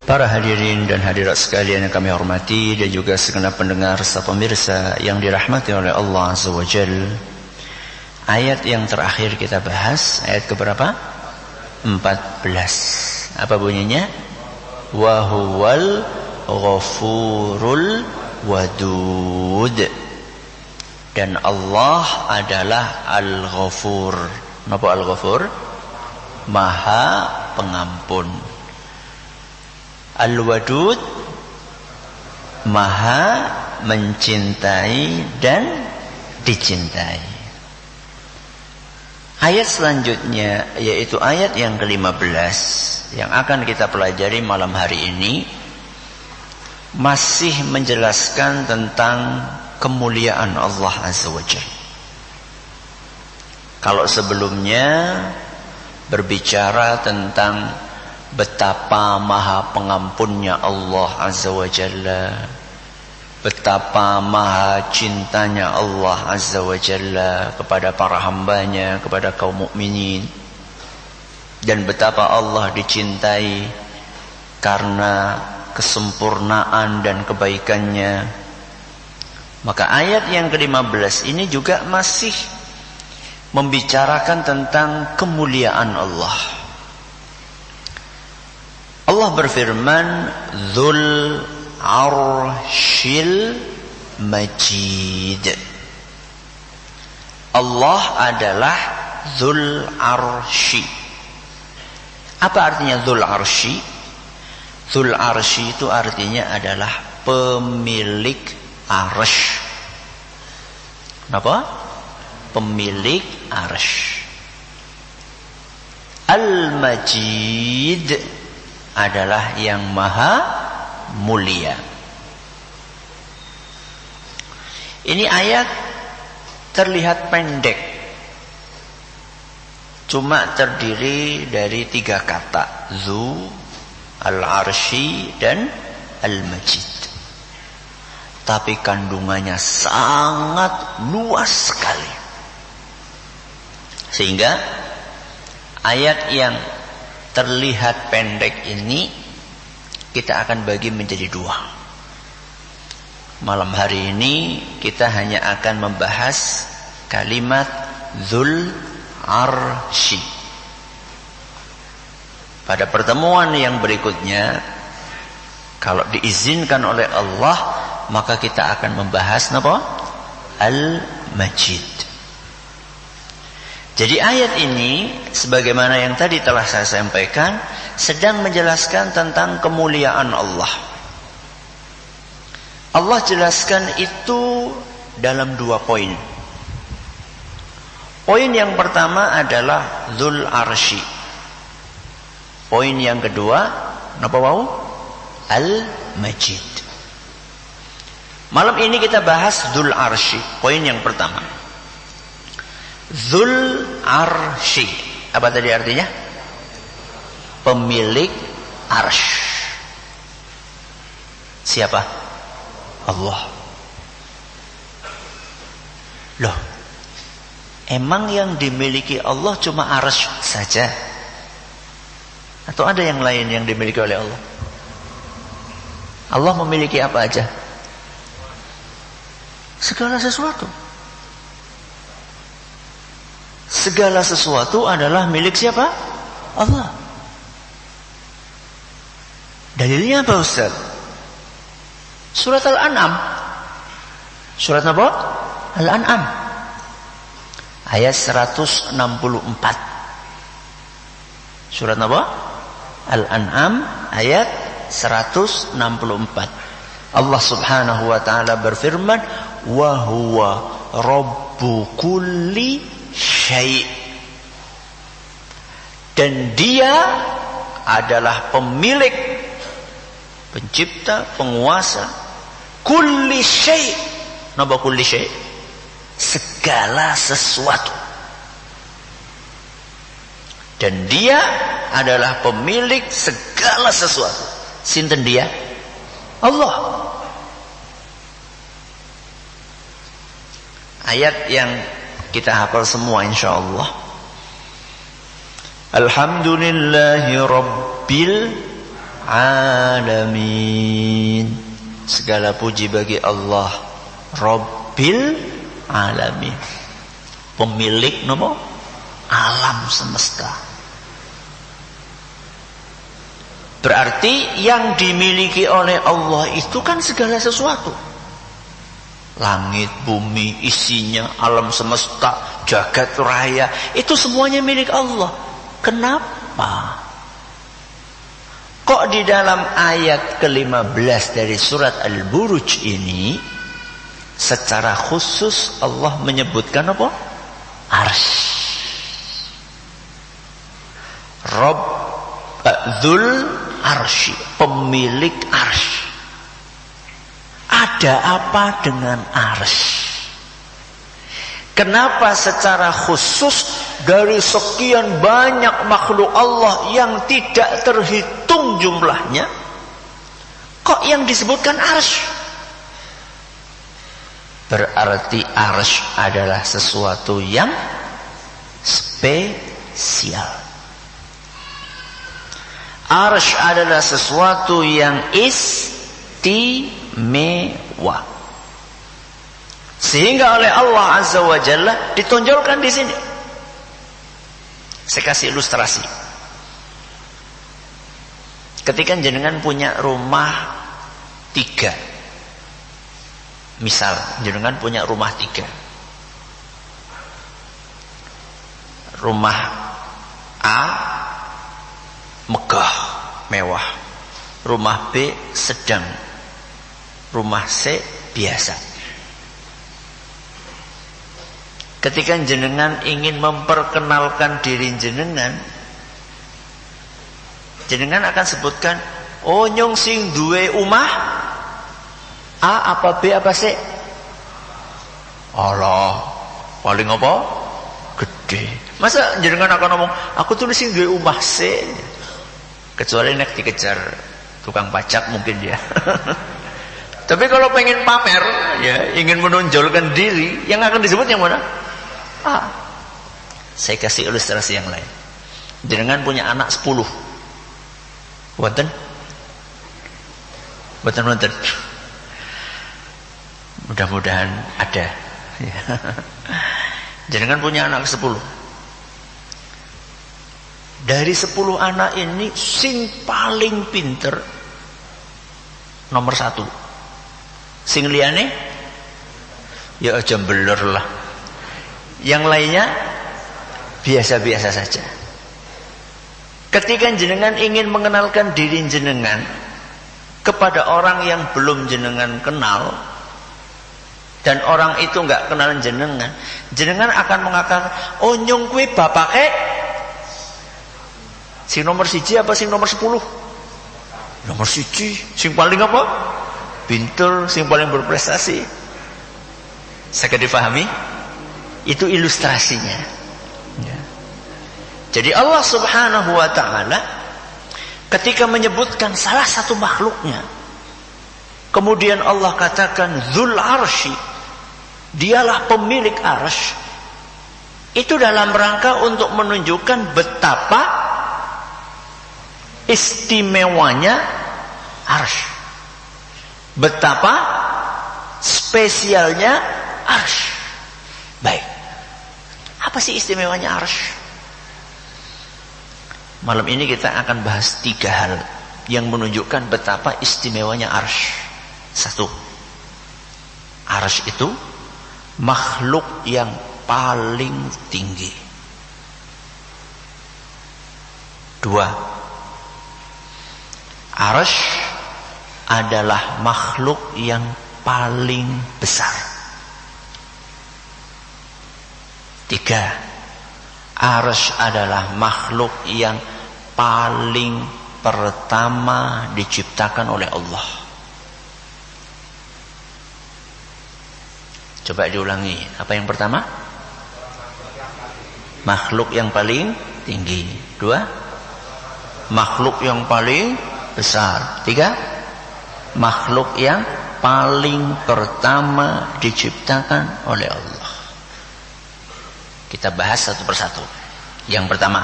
Para hadirin dan hadirat sekalian yang kami hormati, dan juga segenap pendengar serta pemirsa yang dirahmati oleh Allah Azza wa Jalla. Ayat yang terakhir kita bahas, ayat keberapa? 14. Apa bunyinya? Wa huwal ghafurul wadud. Dan Allah adalah Al-Ghafur. Napa Al-Ghafur? Maha pengampun. Al-Wadud, maha mencintai dan dicintai. Ayat selanjutnya yaitu ayat yang ke-15 yang akan kita pelajari malam hari ini masih menjelaskan tentang kemuliaan Allah Azza wa Jalla. Kalau sebelumnya berbicara tentang betapa maha pengampunnya Allah Azza wa Jalla, betapa maha cintanya Allah Azza wa Jalla kepada para hambanya, kepada kaum mukminin, dan betapa Allah dicintai karena kesempurnaan dan kebaikannya. Maka ayat yang ke-15 ini juga masih membicarakan tentang kemuliaan Allah. Allah berfirman, Dzul Arsyil Majid. Allah adalah Dzul Arsy. Apa artinya Dzul Arsy? Dzul Arsy itu artinya adalah pemilik arsy. Kenapa? Pemilik arsy. Al-Majid adalah yang maha mulia. Ini ayat terlihat pendek, cuma terdiri dari 3 kata, Zu, Al-Arsy, dan Al-Majid. Tapi kandungannya sangat luas sekali, sehingga ayat yang terlihat pendek ini kita akan bagi menjadi 2. Malam hari ini kita hanya akan membahas kalimat Dzul Arsy. Pada pertemuan yang berikutnya, kalau diizinkan oleh Allah, maka kita akan membahas apa? Al-Majid. Jadi ayat ini, sebagaimana yang tadi telah saya sampaikan, sedang menjelaskan tentang kemuliaan Allah. Allah jelaskan itu dalam 2 poin. Poin yang pertama adalah Dzul Arsy. Poin yang kedua, apa wau? Al-Majid. Malam ini kita bahas Dzul Arsy. Poin yang pertama, Dzul Arsy. Apa tadi artinya? Pemilik arsy. Siapa? Allah. Loh, emang yang dimiliki Allah cuma arsy saja? Atau ada yang lain yang dimiliki oleh Allah? Allah memiliki apa aja? Segala sesuatu. Segala sesuatu adalah milik siapa? Allah. Dalilnya apa Ustaz? Surat Al-An'am. Surat apa? Al-An'am. Ayat 164. Surat apa? Al-An'am ayat 164. Allah Subhanahu wa taala berfirman, "Wa huwa rabbu kulli syai'." Dan dia adalah pemilik, pencipta, penguasa kulli syai'. Napa kulli syai'? Segala sesuatu. Dan dia adalah pemilik segala sesuatu. Sinten dia? Allah. Ayat yang kita hafal semua insyaallah. Alhamdulillahi rabbil alamin. Segala puji bagi Allah Rabbil alamin, pemilik nopo alam semesta. Berarti yang dimiliki oleh Allah itu kan segala sesuatu. Langit, bumi, isinya, alam semesta, jagat raya, itu semuanya milik Allah. Kenapa? Kok di dalam ayat ke-15 dari surat Al-Buruj ini secara khusus Allah menyebutkan apa? Arsy. Rabbul arsy, pemilik arsy. Ada apa dengan arsy? Kenapa secara khusus dari sekian banyak makhluk Allah yang tidak terhitung jumlahnya, kok yang disebutkan arsy? Berarti arsy adalah sesuatu yang spesial. Arsy adalah sesuatu yang istimewa. Sehingga oleh Allah Azza wa Jalla ditonjolkan di sini. Saya kasih ilustrasi. Ketika jenengan punya rumah 3, misal jenengan punya rumah 3, rumah A megah, mewah, rumah B sedang, rumah C biasa. Ketika jenengan ingin memperkenalkan diri jenengan, jenengan akan sebutkan, oh nyong sing duwe omah A apa B apa C? Allah, paling apa? Gede. Masa jenengan akan ngomong, aku tuh sing duwe omah C? Kecuali nek dikejar tukang pajak mungkin dia. Tapi kalau pengen pamer, ya ingin menonjolkan diri, yang akan disebut yang mana? Saya kasih ilustrasi yang lain. Jenengan punya anak 10. Wonten? Wonten. Mudah-mudahan ada. Jenengan punya anak 10. Dari 10 anak ini sing paling pinter nomor 1. Sing liyane ya aja beler lah. Yang lainnya biasa-biasa saja. Ketika jenengan ingin mengenalkan diri jenengan kepada orang yang belum jenengan kenal, dan orang itu nggak kenal jenengan, jenengan akan mengatakan, oh nyong kuwi bapake sing nomor 1 apa sing nomor 10? Nomor 1, sing paling apa? Pinter, sing paling berprestasi. Saya dipahami? Itu ilustrasinya. Ya. Jadi Allah Subhanahu wa ta'ala ketika menyebutkan salah satu makhluknya, kemudian Allah katakan Dzul Arsy, dialah pemilik arsy, itu dalam rangka untuk menunjukkan betapa istimewanya arsy, betapa spesialnya arsy. Baik, apa sih istimewanya arsy? Malam ini kita akan bahas 3 hal yang menunjukkan betapa istimewanya arsy. 1, arsy itu makhluk yang paling tinggi. 2, arsy adalah makhluk yang paling besar. 3, arsy adalah makhluk yang paling pertama diciptakan oleh Allah. Coba diulangi. Apa yang pertama? Makhluk yang paling tinggi. 2, makhluk yang paling besar. 3, makhluk yang paling pertama diciptakan oleh Allah. Kita bahas satu persatu. Yang pertama,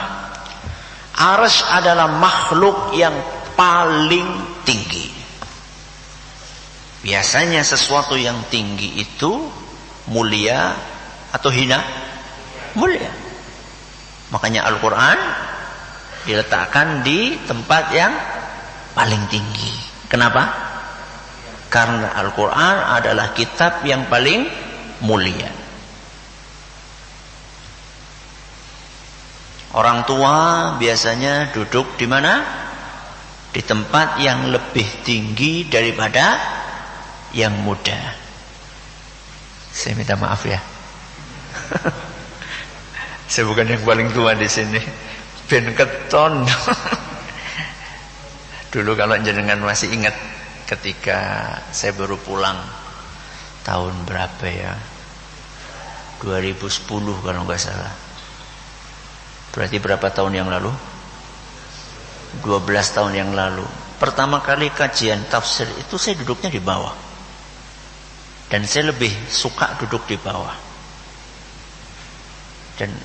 arsy adalah makhluk yang paling tinggi. Biasanya sesuatu yang tinggi itu mulia atau hina? Mulia. Makanya Al-Quran diletakkan di tempat yang paling tinggi. Kenapa? Karena Al-Quran adalah kitab yang paling mulia. Orang tua biasanya duduk di mana? Di tempat yang lebih tinggi daripada yang muda. Saya minta maaf ya. Saya bukan yang paling tua di sini. Ben keton. Dulu kalau jenengan masih ingat ketika saya baru pulang tahun berapa ya? 2010 kalau nggak salah. Berarti berapa tahun yang lalu? 12 tahun yang lalu. Pertama kali kajian tafsir itu saya duduknya di bawah. Dan saya lebih suka duduk di bawah. Dan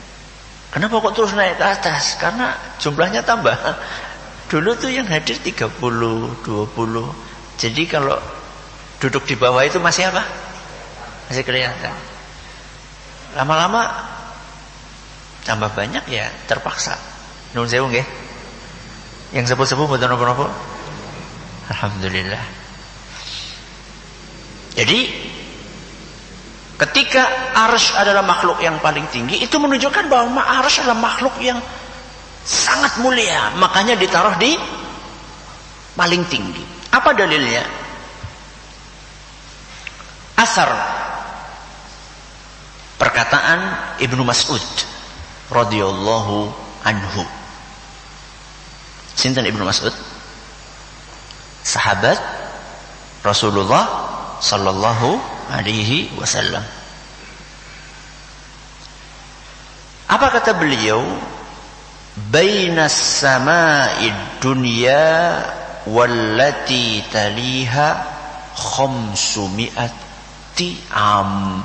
kenapa kok terus naik ke atas? Karena jumlahnya tambah. Dulu tuh yang hadir 30, 20. Jadi kalau duduk di bawah itu masih apa? Masih kelihatan. Lama-lama tambah banyak ya terpaksa. Nuhun sewu nggih. Yang sepuh-sepuh mboten napa-napa. Alhamdulillah. Jadi ketika arsy adalah makhluk yang paling tinggi, itu menunjukkan bahwa arsy adalah makhluk yang sangat mulia, makanya ditaruh di paling tinggi. Apa dalilnya? Asar perkataan Ibnu Mas'ud radhiyallahu anhu. Sinten Ibnu Mas'ud? Sahabat Rasulullah sallallahu alaihi wasallam. Apa kata beliau? Bainas sama'id dunya wallati taliha 500 am.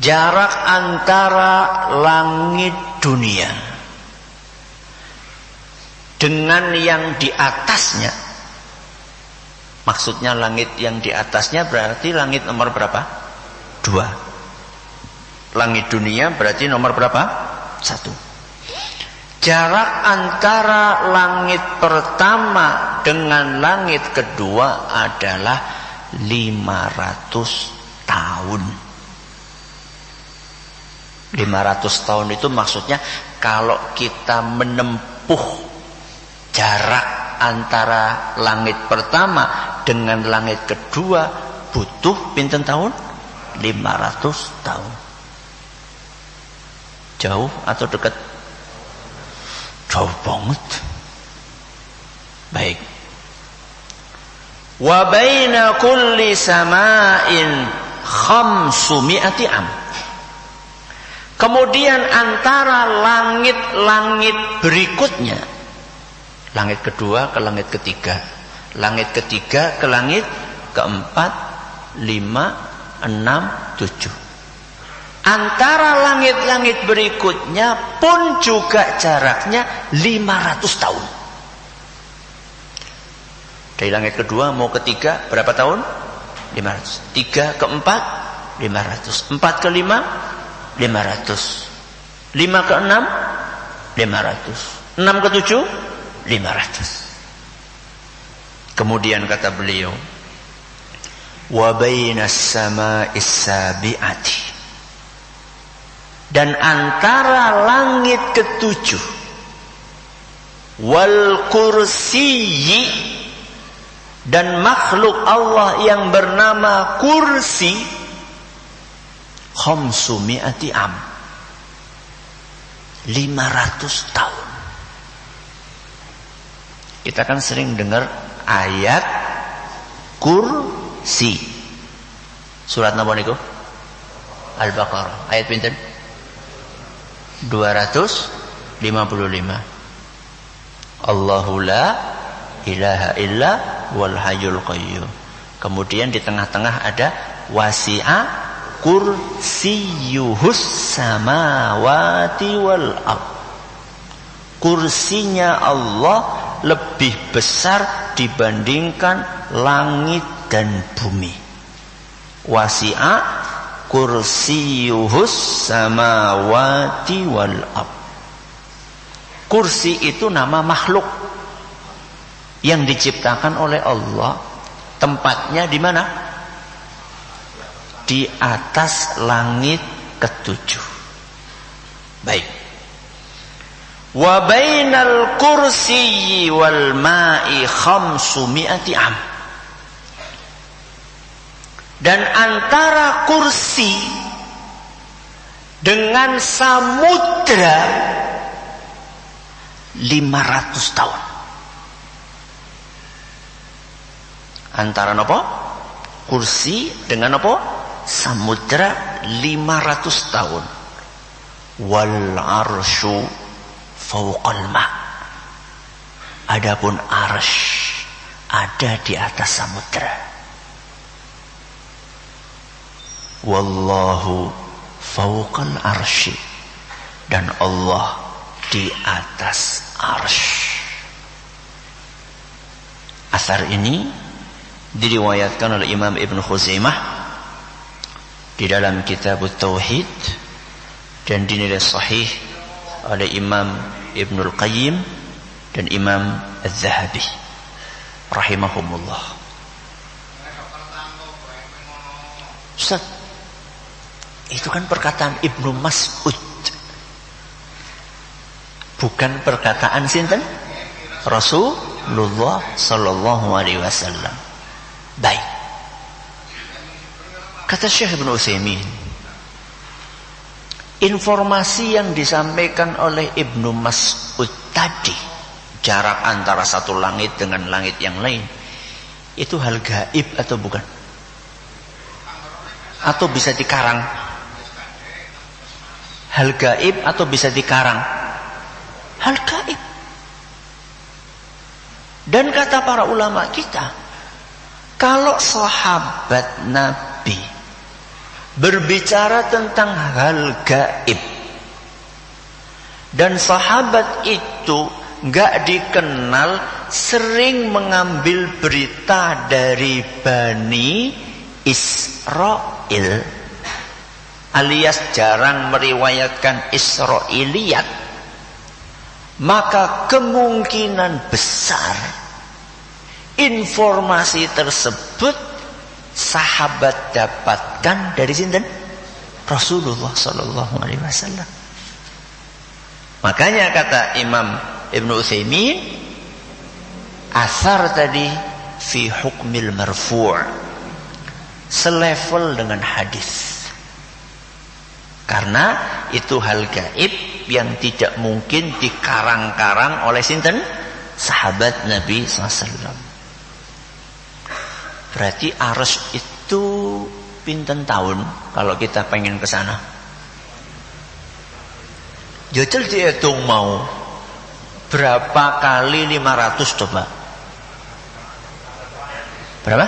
Jarak antara langit dunia dengan yang di atasnya. Maksudnya langit yang di atasnya berarti langit nomor berapa? 2. Langit dunia berarti nomor berapa? 1. Jarak antara langit pertama dengan langit kedua adalah 500 tahun. 500 tahun itu maksudnya kalau kita menempuh jarak antara langit pertama dengan langit kedua butuh pinten tahun? 500 tahun. Jauh atau dekat? Jauh banget. Baik. Wa baina kulli sama'in 500 am. Kemudian antara langit-langit berikutnya, langit kedua ke langit ketiga, langit ketiga ke langit keempat, 5, 6, 7. Antara langit-langit berikutnya pun juga jaraknya 500 tahun. Dari langit kedua mau ketiga berapa tahun? 500. 3 ke 4, 500. 4 ke 5, 500. 5 ke 6, 500. 6 ke 7, 500. Kemudian kata beliau, wa bainas sama'is sabi'ati, dan antara langit ketujuh wal kursiyyi, dan makhluk Allah yang bernama kursi, 500 am, 500 tahun. Kita kan sering dengar ayat kursi. Surat napa niku? Al-Baqarah. Ayat pinten? 255. Allahu la ilaha illa wal hayyul qayyum. Kemudian di tengah-tengah ada wasi'a kursiyuhus samawati wal ardh kursinya Allah lebih besar dibandingkan langit dan bumi. Wasi'a kursiyuhus samawati wal ard. Kursi itu nama makhluk yang diciptakan oleh Allah. Tempatnya di mana? Di atas langit ketujuh. Baik. Wa bainal kursiyyi wal ma'i 500 am. Dan antara kursi dengan samudra 500 tahun. Antara apa? Kursi dengan apa? Samudra 500 tahun. Wal arsyu fawqal ma. Adapun arsy ada di atas samudra. Wallahu fawqal arsy. Dan Allah di atas arsy. Asar ini diriwayatkan oleh Imam Ibn Khuzaimah di dalam kitab Tauhid dan dinilai sahih oleh Imam Ibnul Qayyim dan Imam Az-Zahabi rahimahumullah. Ustaz, itu kan perkataan Ibnu Mas'ud, bukan perkataan sinten? Rasulullah sallallahu alaihi wasallam. Baik. Kata Syekh Ibnu Utsaimin, informasi yang disampaikan oleh Ibnu Mas'ud tadi, jarak antara satu langit dengan langit yang lain, itu hal gaib atau bukan? Atau bisa dikarang? Hal gaib atau bisa dikarang? Hal gaib. Dan kata para ulama kita, kalau sahabat Nabi berbicara tentang hal gaib dan sahabat itu gak dikenal sering mengambil berita dari Bani Israel alias jarang meriwayatkan Israiliyat, maka kemungkinan besar informasi tersebut sahabat dapatkan dari sinten? Rasulullah sallallahu alaihi wasallam. Makanya kata Imam Ibnu Utsaimin, asar tadi fi hukmil marfu', selevel dengan hadis. Karena itu hal gaib yang tidak mungkin dikarang-karang oleh sinten? Sahabat Nabi SAW. Berarti arsy itu pinten tahun kalau kita pengen ke sana? Jajal dihitung mau berapa kali 500 coba? Berapa?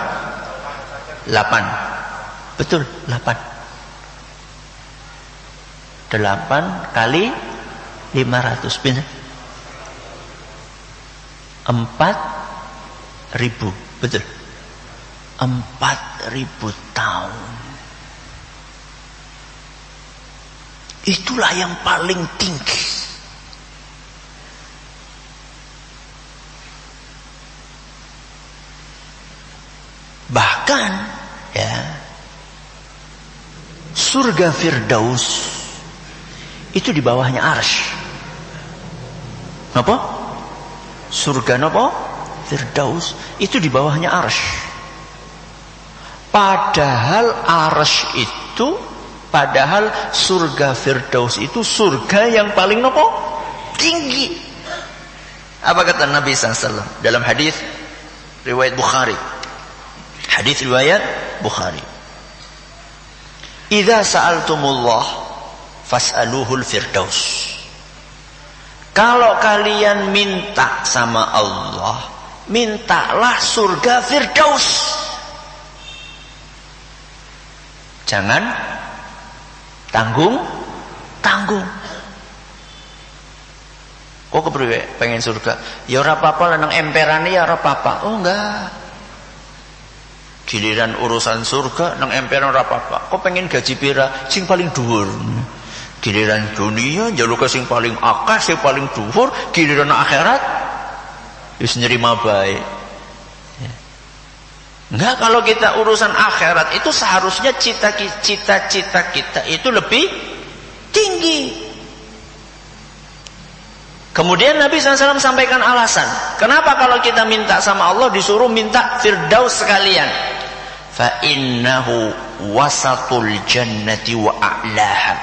8. Betul, 8. 8 kali 500 pinten? 4.000. Betul. 4.000 tahun. Itulah yang paling tinggi. Bahkan ya, surga Firdaus itu di bawahnya arsy. Napa? Surga napa? Firdaus itu di bawahnya arsy. Padahal arsy itu, padahal surga Firdaus itu surga yang paling napa? Tinggi. Apa kata Nabi SAW dalam hadis riwayat Bukhari? Hadis riwayat Bukhari. Idza sa'altumullah fas'aluhul firdaus. Kalau kalian minta sama Allah, mintalah surga Firdaus. Jangan tanggung. Kok kepriwe pengen surga? Ya ora apa-apa nang emperane ya ora apa-apa. Oh enggak. Giliran urusan surga nang emperan ora apa-apa. Kok pengen gaji pira? Sing paling dhuwur. Giliran dunia njaluk sing paling akeh, sing paling dhuwur, giliran akhirat wis nerima bae. Enggak, kalau kita urusan akhirat itu seharusnya cita-cita kita itu lebih tinggi. Kemudian Nabi SAW sampaikan alasan. Kenapa kalau kita minta sama Allah disuruh minta Firdaus sekalian? Fa innahu wasatul jannati wa a'laha.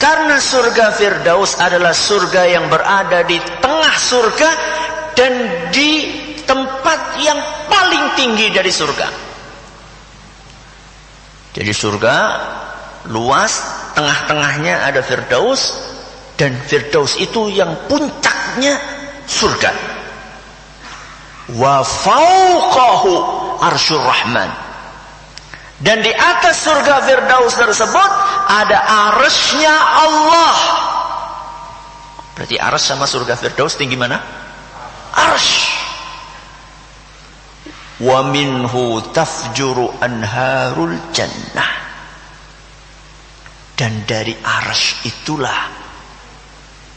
Karena surga Firdaus adalah surga yang berada di tengah surga dan di tempat yang paling tinggi dari surga. Jadi surga luas, tengah-tengahnya ada Firdaus. Dan Firdaus itu yang puncaknya surga. Wa fauqahu arsyur rahman. Dan di atas surga Firdaus tersebut ada arsy-Nya Allah. Berarti arsy sama surga Firdaus tinggi mana? Arsy. Wa minhu tafjuru anharul jannah. Dan dari arsy itulah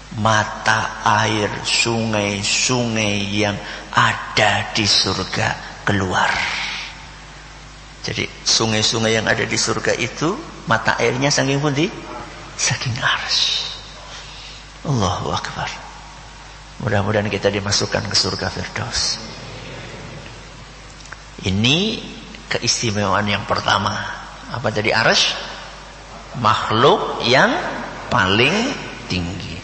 mata air sungai-sungai yang ada di surga keluar. Jadi sungai-sungai yang ada di surga itu mata airnya saking pundi? Saking arsy. Allahu Akbar. Mudah-mudahan kita dimasukkan ke surga Firdaus. Ini keistimewaan yang pertama. Apa tadi? Arsy? Makhluk yang paling tinggi.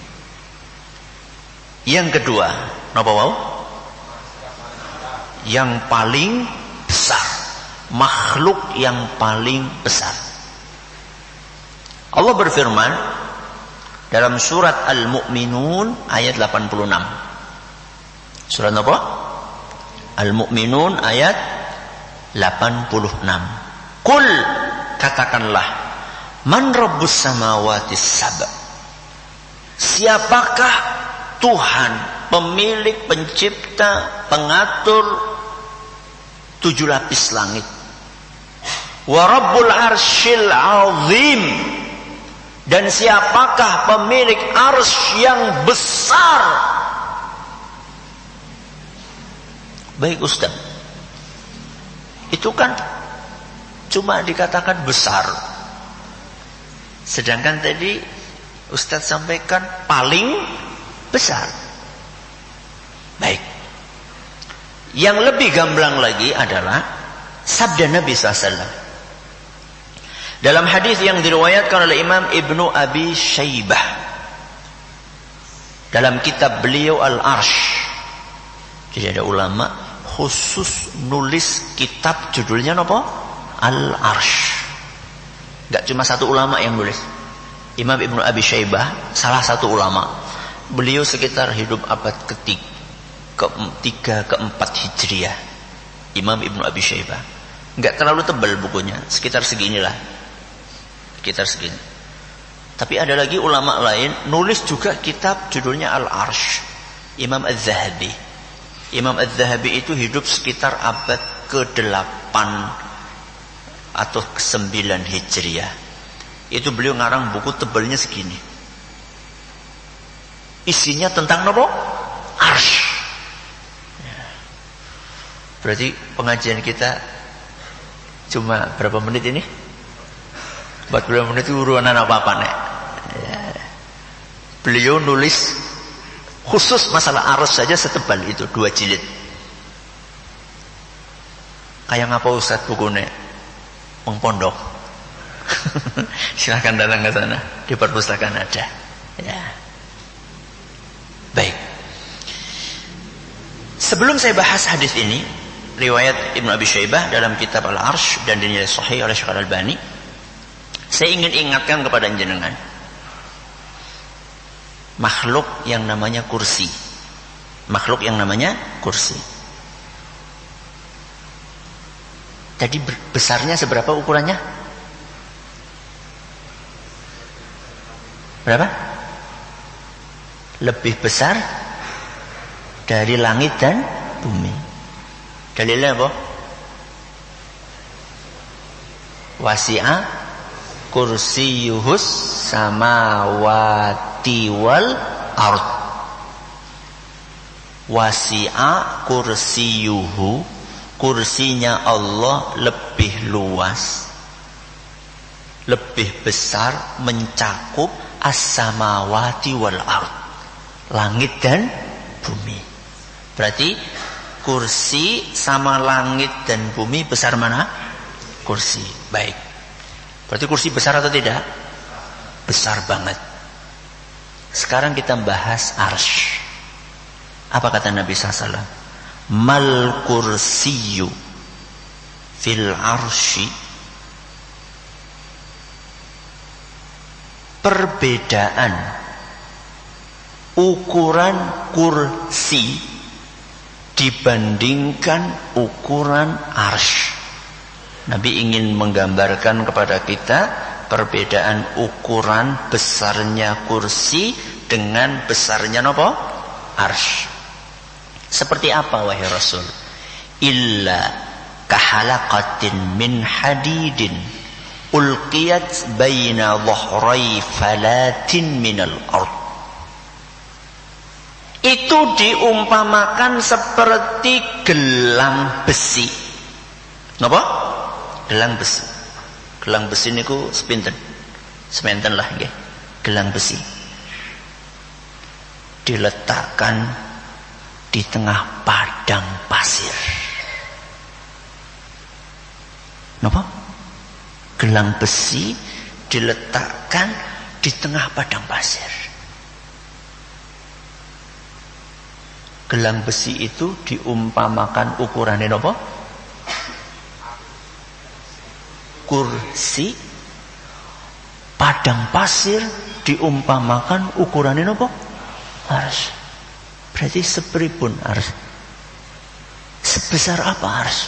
Yang kedua, napa wau? Yang paling besar. Makhluk yang paling besar. Allah berfirman dalam surat Al-Mu'minun ayat 86. Surat apa? Al-Mu'minun ayat 86. Qul, katakanlah, man rabbus samawati sab'. Siapakah Tuhan, pemilik, pencipta, pengatur 7 lapis langit. Wa rabbul arsyil azim. Dan siapakah pemilik arsy yang besar? Baik Ustaz, itu kan cuma dikatakan besar. Sedangkan tadi Ustaz sampaikan paling besar. Baik. Yang lebih gamblang lagi adalah sabda Nabi SAW. Dalam hadis yang diriwayatkan oleh Imam Ibnu Abi Syaibah dalam kitab beliau Al-Arsh. Jadi ada ulama khusus nulis kitab judulnya apa? Al-Arsh. Enggak cuma satu ulama yang nulis. Imam Ibnu Abi Syaibah salah satu ulama. Beliau sekitar hidup abad ke-3 ke-4 Hijriah. Imam Ibnu Abi Syaibah. Enggak terlalu tebal bukunya, sekitar seginilah. Sekitar segini. Tapi ada lagi ulama lain nulis juga kitab judulnya Al-Arsh. Imam Az-Zahabi. Imam Az-Zahabi itu hidup sekitar abad ke-8 atau ke-9 Hijriah. Itu beliau ngarang buku tebalnya segini. Isinya tentang apa? Arsh. Berarti pengajian kita cuma berapa menit ini? 40 menit itu urunan apa-apa nek. Beliau nulis khusus masalah arus saja setebal itu 2 jilid. Kayak ngapa Ustaz bukunya? Pondok. Silahkan datang ke sana, di perpustakaan ada. Ya. Baik. Sebelum saya bahas hadis ini, riwayat Ibnu Abi Syaibah dalam kitab Al-Arsh dan dinilai sahih oleh Syekh Al-Albani, saya ingin ingatkan kepada jenengan makhluk yang namanya kursi. Makhluk yang namanya kursi. Tadi besarnya seberapa ukurannya? Berapa? lebih besar dari langit dan bumi. Dalilnya apa? Wasi'a kursiyuhus samawati wal ard. Wasi'a kursiyuhu, kursinya Allah lebih luas, lebih besar, mencakup as-samawati wal ard, langit dan bumi. Berarti kursi sama langit dan bumi besar mana? Kursi. Baik. Berarti kursi besar atau tidak? Besar banget. Sekarang kita bahas arsy. Apa kata Nabi SAW? Mal kursiyu fil arsy. Perbedaan ukuran kursi dibandingkan ukuran arsy. Nabi ingin menggambarkan kepada kita perbedaan ukuran besarnya kursi dengan besarnya apa? Arsy. Seperti apa wahai Rasul? Illa kahalaqatin min hadidin ulqiyat baina dhahrai falatin minal ard. Itu diumpamakan seperti gelang besi. Napa? Gelang besi. Gelang besi niku sepinten? Sementen lah nggih. Gelang besi. Diletakkan di tengah padang pasir. Napa? Gelang besi diletakkan di tengah padang pasir. Gelang besi itu diumpamakan ukurannya napa? Kursi. Padang pasir diumpamakan ukurannya napa? Arsy. Berarti sepripun arsy? Sebesar apa arsy?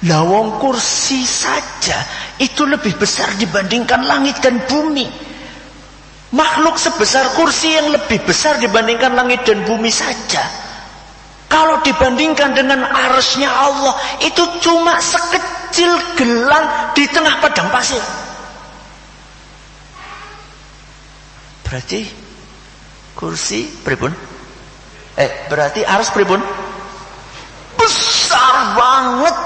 Lawang kursi saja itu lebih besar dibandingkan langit dan bumi. Makhluk sebesar kursi yang lebih besar dibandingkan langit dan bumi saja. Kalau dibandingkan dengan arsy-nya Allah, itu cuma sekecil gelang di tengah padang pasir. Berarti kursi pripun? Berarti arsy pripun? Besar banget.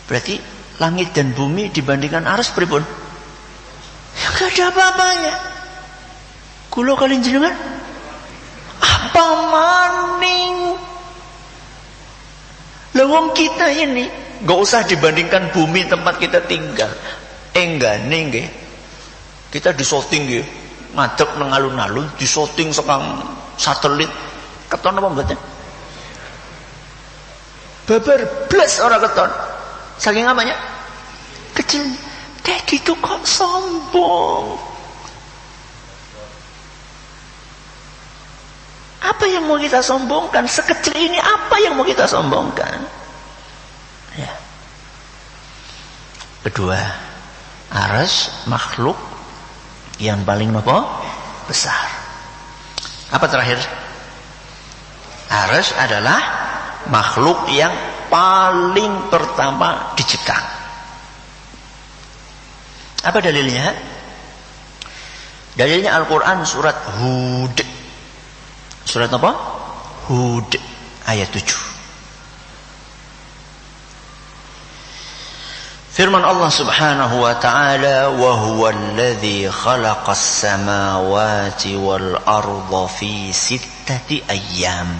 Berarti langit dan bumi dibandingkan arsy pripun? Ya gak ada apa-apanya. Kula kalian jenengan apa maning? Lawang kita ini gak usah dibandingkan bumi tempat kita tinggal. Enggak nggih. Kita disoting nggih. Ngadeg nang alun-alun disoting sekang satelit. Keton apa mboten? Babar blas ora keton. Saking apanya? Kecil. Kayak gitu kok sombong. Apa yang mau kita sombongkan? Sekecil ini apa yang mau kita sombongkan? Ya. Kedua, arsy makhluk yang paling besar. Apa terakhir? Arsy adalah makhluk yang paling pertama diciptakan. Apa dalilnya? Dalilnya Al-Quran surat Hud. Surat apa? Hud ayat 7. Firman Allah Subhanahu wa taala, "Wa huwal ladzi khalaqas samawati wal arda fi sittati ayyam."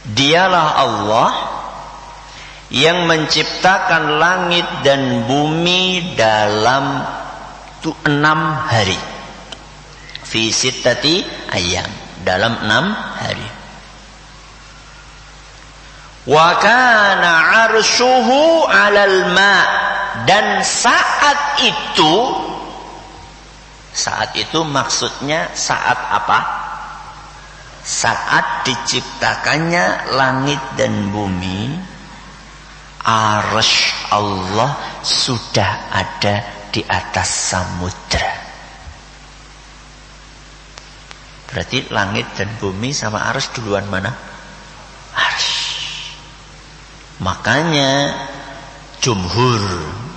Dialah Allah yang menciptakan langit dan bumi dalam 6 hari. Fi sittati ayyam, dalam 6 hari. Wa kana 'arsyuhu 'alal ma', dan saat itu maksudnya saat apa? Saat diciptakannya langit dan bumi, arsy Allah sudah ada di atas samudra. Berarti langit dan bumi sama arsy duluan mana? Arsy. Makanya jumhur,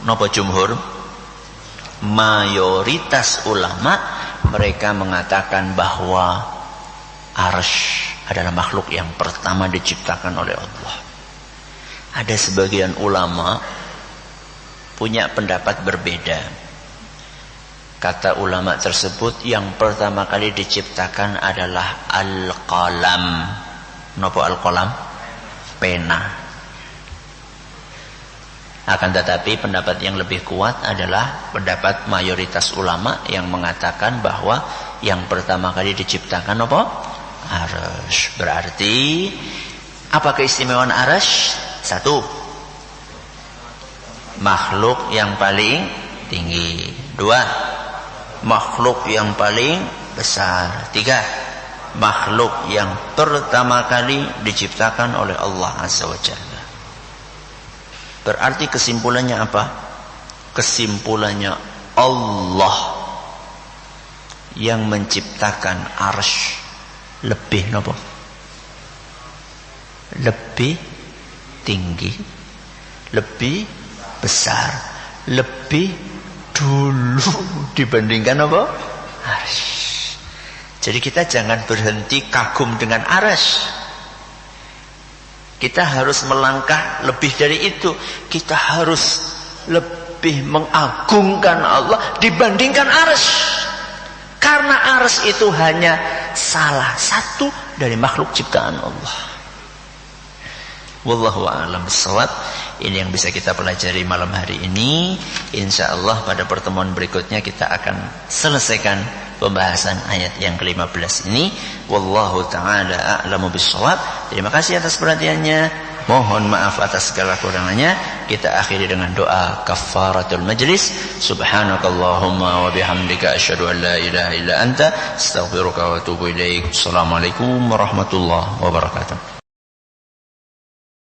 napa jumhur? Mayoritas ulama mereka mengatakan bahwa arsy adalah makhluk yang pertama diciptakan oleh Allah. Ada sebagian ulama punya pendapat berbeda. Kata ulama tersebut yang pertama kali diciptakan adalah al-qalam. Napa al-qalam? Pena. Akan tetapi pendapat yang lebih kuat adalah pendapat mayoritas ulama yang mengatakan bahwa yang pertama kali diciptakan apa? Arsy. Berarti apa keistimewaan arsy? Satu, makhluk yang paling tinggi. Dua, makhluk yang paling besar. Tiga, makhluk yang pertama kali diciptakan oleh Allah Azza wa Jalla. Berarti kesimpulannya apa? Kesimpulannya Allah yang menciptakan arsy lebih nopo? Lebih tinggi, lebih besar, lebih dulu dibandingkan apa? Arsy. Jadi kita jangan berhenti kagum dengan arsy. Kita harus melangkah lebih dari itu. Kita harus lebih mengagungkan Allah dibandingkan arsy. Karena arsy itu hanya salah satu dari makhluk ciptaan Allah. Wallahu a'lam bishawab. Ini yang bisa kita pelajari malam hari ini. InsyaAllah pada pertemuan berikutnya kita akan selesaikan pembahasan ayat yang ke-15 ini. Wallahu ta'ala a'lamu bishawab. Terima kasih atas perhatiannya. Mohon maaf atas segala kekurangannya. Kita akhiri dengan doa kafaratul majlis. Subhanakallahumma wa bihamdika asyhadu an la ilaha illa anta astaghfiruka wa atubu ilaik. Assalamualaikum warahmatullahi wabarakatuh.